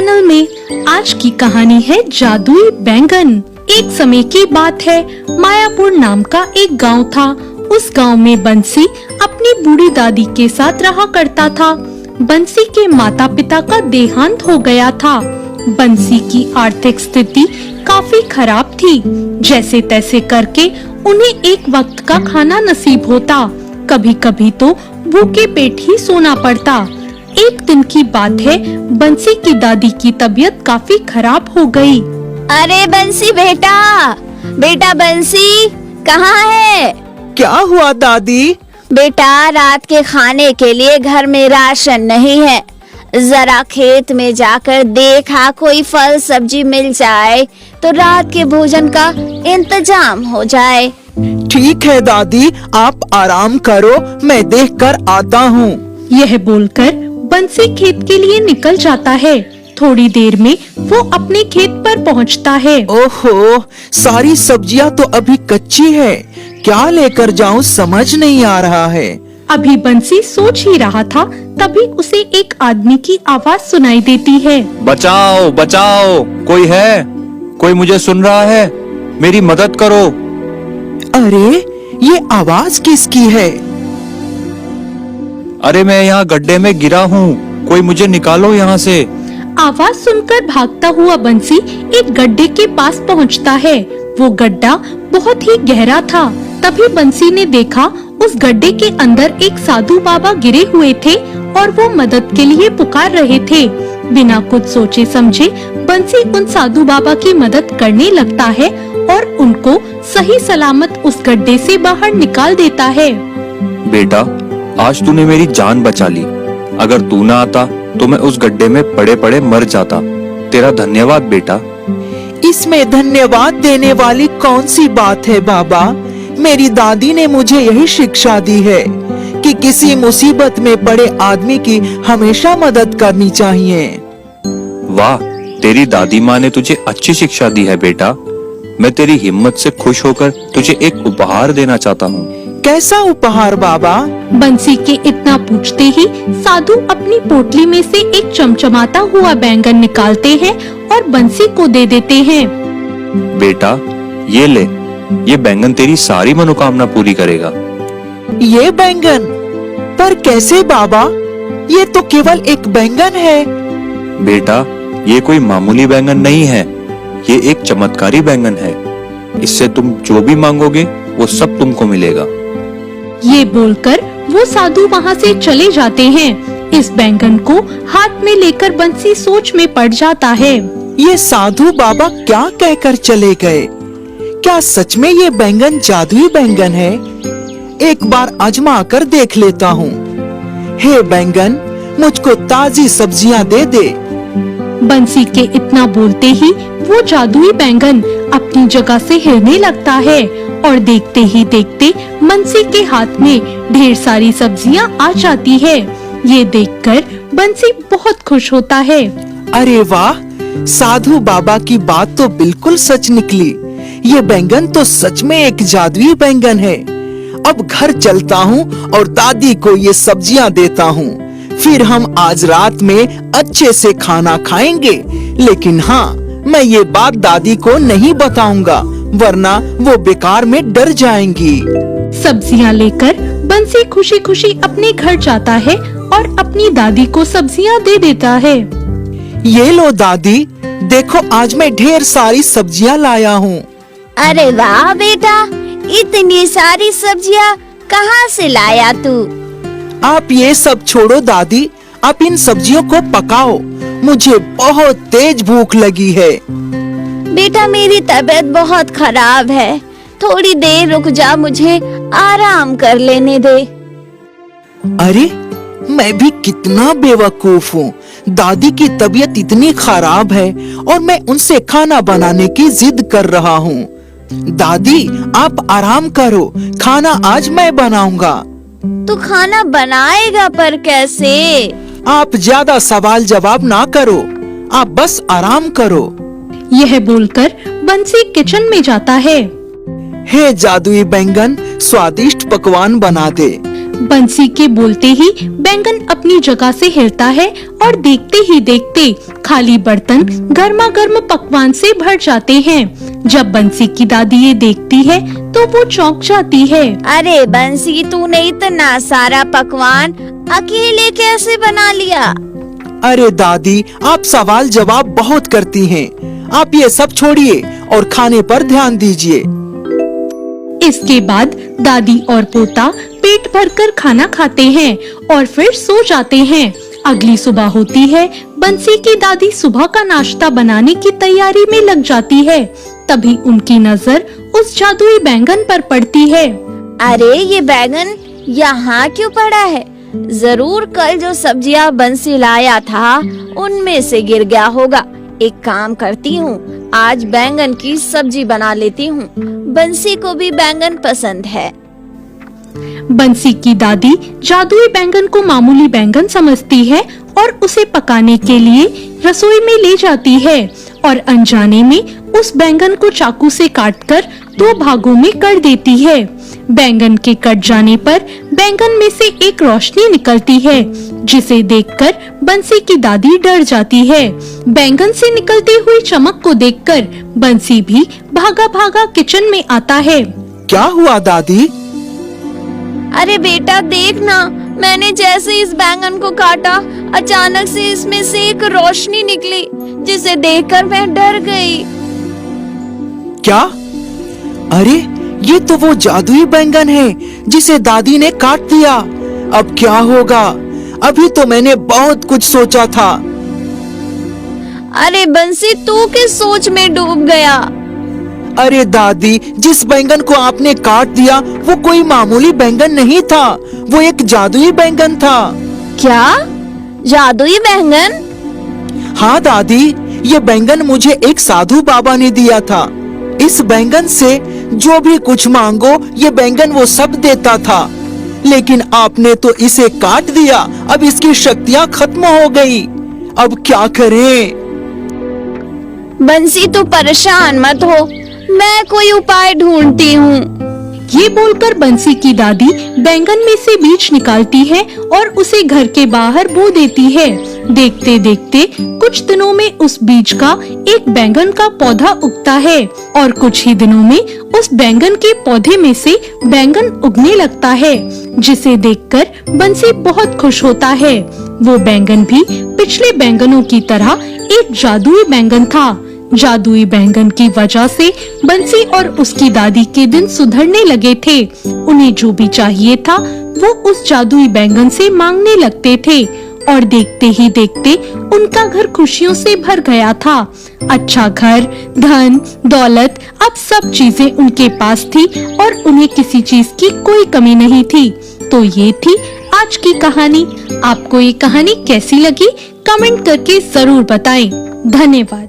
Channel में। आज की कहानी है जादुई बैंगन। एक समय की बात है, मायापुर नाम का एक गांव था। उस गांव में बंसी अपनी बूढ़ी दादी के साथ रहा करता था। बंसी के माता पिता का देहांत हो गया था। बंसी की आर्थिक स्थिति काफी खराब थी। जैसे तैसे करके उन्हें एक वक्त का खाना नसीब होता, कभी कभी तो भूखे पेट ही सोना पड़ता। एक दिन की बात है, बंसी की दादी की तबीयत काफी खराब हो गई। अरे बंसी बेटा, बेटा बंसी कहाँ है? क्या हुआ दादी? बेटा रात के खाने के लिए घर में राशन नहीं है, जरा खेत में जाकर देखा कोई फल सब्जी मिल जाए तो रात के भोजन का इंतजाम हो जाए। ठीक है दादी, आप आराम करो, मैं देखकर आता हूँ। यह बोलकर बंसी खेत के लिए निकल जाता है। थोड़ी देर में वो अपने खेत पर पहुँचता है। ओहो, सारी सब्जियाँ तो अभी कच्ची है, क्या लेकर जाऊँ समझ नहीं आ रहा है। अभी बंसी सोच ही रहा था, तभी उसे एक आदमी की आवाज सुनाई देती है। बचाओ बचाओ, कोई है? कोई मुझे सुन रहा है? मेरी मदद करो। अरे ये आवाज किसकी है? अरे मैं यहाँ गड्ढे में गिरा हूँ, कोई मुझे निकालो यहाँ से। आवाज सुनकर भागता हुआ बंसी एक गड्ढे के पास पहुँचता है। वो गड्ढा बहुत ही गहरा था। तभी बंसी ने देखा उस गड्ढे के अंदर एक साधु बाबा गिरे हुए थे और वो मदद के लिए पुकार रहे थे। बिना कुछ सोचे समझे बंसी उन साधु बाबा की मदद करने लगता है और उनको सही सलामत उस गड्ढे से बाहर निकाल देता है। बेटा, आज तूने मेरी जान बचा ली। अगर तू ना आता तो मैं उस गड्ढे में पड़े पड़े मर जाता। तेरा धन्यवाद बेटा। इसमें धन्यवाद देने वाली कौन सी बात है बाबा? मेरी दादी ने मुझे यही शिक्षा दी है कि किसी मुसीबत में पड़े आदमी की हमेशा मदद करनी चाहिए। वाह, तेरी दादी माँ ने तुझे अच्छी शिक्षा दी है बेटा। मैं तेरी हिम्मत से खुश होकर तुझे एक उपहार देना चाहता हूँ। कैसा उपहार बाबा? बंसी के इतना पूछते ही साधु अपनी पोटली में से एक चमचमाता हुआ बैंगन निकालते हैं और बंसी को दे देते हैं। बेटा ये ले, ये बैंगन तेरी सारी मनोकामना पूरी करेगा। ये बैंगन? पर कैसे बाबा? ये तो केवल एक बैंगन है। बेटा ये कोई मामूली बैंगन नहीं है, ये एक चमत्कारी बैंगन है। इससे तुम जो भी मांगोगे वो सब तुमको मिलेगा। ये बोलकर वो साधु वहाँ से चले जाते हैं। इस बैंगन को हाथ में लेकर बंसी सोच में पड़ जाता है। ये साधु बाबा क्या कहकर चले गए? क्या सच में ये बैंगन जादुई बैंगन है? एक बार आजमा कर देख लेता हूँ। हे बैंगन, मुझको ताजी सब्जियाँ दे दे। बंसी के इतना बोलते ही वो जादुई बैंगन अपनी जगह से हिलने लगता है और देखते ही देखते बंसी के हाथ में ढेर सारी सब्जियां आ जाती है। ये देखकर बंसी बहुत खुश होता है। अरे वाह, साधु बाबा की बात तो बिल्कुल सच निकली। ये बैंगन तो सच में एक जादुई बैंगन है। अब घर चलता हूँ और दादी को ये सब्जियाँ देता हूँ। फिर हम आज रात में अच्छे से खाना खाएंगे। लेकिन हाँ, मैं ये बात दादी को नहीं बताऊंगा, वरना वो बेकार में डर जाएंगी। सब्जियां लेकर बंसी खुशी खुशी अपने घर जाता है और अपनी दादी को सब्जियां दे देता है। ये लो दादी, देखो आज मैं ढेर सारी सब्जियां लाया हूँ। अरे वाह बेटा, इतनी सारी सब्जियाँ कहाँ से लाया तू? आप ये सब छोड़ो दादी, आप इन सब्जियों को पकाओ, मुझे बहुत तेज भूख लगी है। बेटा मेरी तबीयत बहुत खराब है, थोड़ी देर रुक जा, मुझे आराम कर लेने दे। अरे मैं भी कितना बेवकूफ हूँ। दादी की तबीयत इतनी खराब है और मैं उनसे खाना बनाने की जिद कर रहा हूँ। दादी आप आराम करो, खाना आज मैं बनाऊंगा। तू खाना बनाएगा पर कैसे? आप ज्यादा सवाल जवाब ना करो, आप बस आराम करो। यह बोलकर बंसी किचन में जाता है। हे जादुई बैंगन, स्वादिष्ट पकवान बना दे। बंसी के बोलते ही बैंगन अपनी जगह से हिलता है और देखते ही देखते खाली बर्तन गर्मा गर्म पकवान से भर जाते हैं। जब बंसी की दादी ये देखती है तो वो चौंक जाती है। अरे बंसी, तूने इतना सारा पकवान अकेले कैसे बना लिया? अरे दादी, आप सवाल जवाब बहुत करती हैं। आप ये सब छोड़िए और खाने पर ध्यान दीजिए। इसके बाद दादी और पोता पेट भरकर खाना खाते हैं और फिर सो जाते हैं। अगली सुबह होती है। बंसी की दादी सुबह का नाश्ता बनाने की तैयारी में लग जाती है। तभी उनकी नजर उस जादुई बैंगन पर पड़ती है। अरे ये बैंगन यहाँ क्यों पड़ा है? जरूर कल जो सब्जियाँ बंसी लाया था उनमें से गिर गया होगा। एक काम करती हूँ, आज बैंगन की सब्जी बना लेती हूँ। बंसी को भी बैंगन पसंद है। बंसी की दादी जादुई बैंगन को मामूली बैंगन समझती है और उसे पकाने के लिए रसोई में ले जाती है और अनजाने में उस बैंगन को चाकू से काटकर 2 भागों में कर देती है। बैंगन के कट जाने पर बैंगन में से एक रोशनी निकलती है, जिसे देखकर बंसी की दादी डर जाती है। बैंगन से निकलती हुई चमक को देखकर बंसी भी भागा भागा किचन में आता है। क्या हुआ दादी? अरे बेटा देख ना, मैंने जैसे इस बैंगन को काटा अचानक से इसमें से एक रोशनी निकली, जिसे देखकर मैं डर गई। क्या? अरे ये तो वो जादुई बैंगन है जिसे दादी ने काट दिया। अब क्या होगा? अभी तो मैंने बहुत कुछ सोचा था। अरे बंसी, तू किस सोच में डूब गया? अरे दादी, जिस बैंगन को आपने काट दिया वो कोई मामूली बैंगन नहीं था, वो एक जादुई बैंगन था। क्या? जादुई बैंगन? हाँ दादी, ये बैंगन मुझे एक साधु बाबा ने दिया था। इस बैंगन से जो भी कुछ मांगो ये बैंगन वो सब देता था, लेकिन आपने तो इसे काट दिया। अब इसकी शक्तियाँ खत्म हो गई। अब क्या करें? बंसी, तू परेशान मत हो, मैं कोई उपाय ढूंढती हूँ। ये बोलकर बंसी की दादी बैंगन में से बीज निकालती है और उसे घर के बाहर बो देती है। देखते देखते कुछ दिनों में उस बीज का एक बैंगन का पौधा उगता है और कुछ ही दिनों में उस बैंगन के पौधे में से बैंगन उगने लगता है, जिसे देखकर बंसी बहुत खुश होता है। वो बैंगन भी पिछले बैंगनों की तरह एक जादुई बैंगन था। जादुई बैंगन की वजह से बंसी और उसकी दादी के दिन सुधरने लगे थे। उन्हें जो भी चाहिए था वो उस जादुई बैंगन से मांगने लगते थे और देखते ही देखते उनका घर खुशियों से भर गया था। अच्छा घर, धन, दौलत, अब सब चीजें उनके पास थी और उन्हें किसी चीज की कोई कमी नहीं थी। तो ये थी आज की कहानी। आपको ये कहानी कैसी लगी? कमेंट करके जरूर बताएं। धन्यवाद।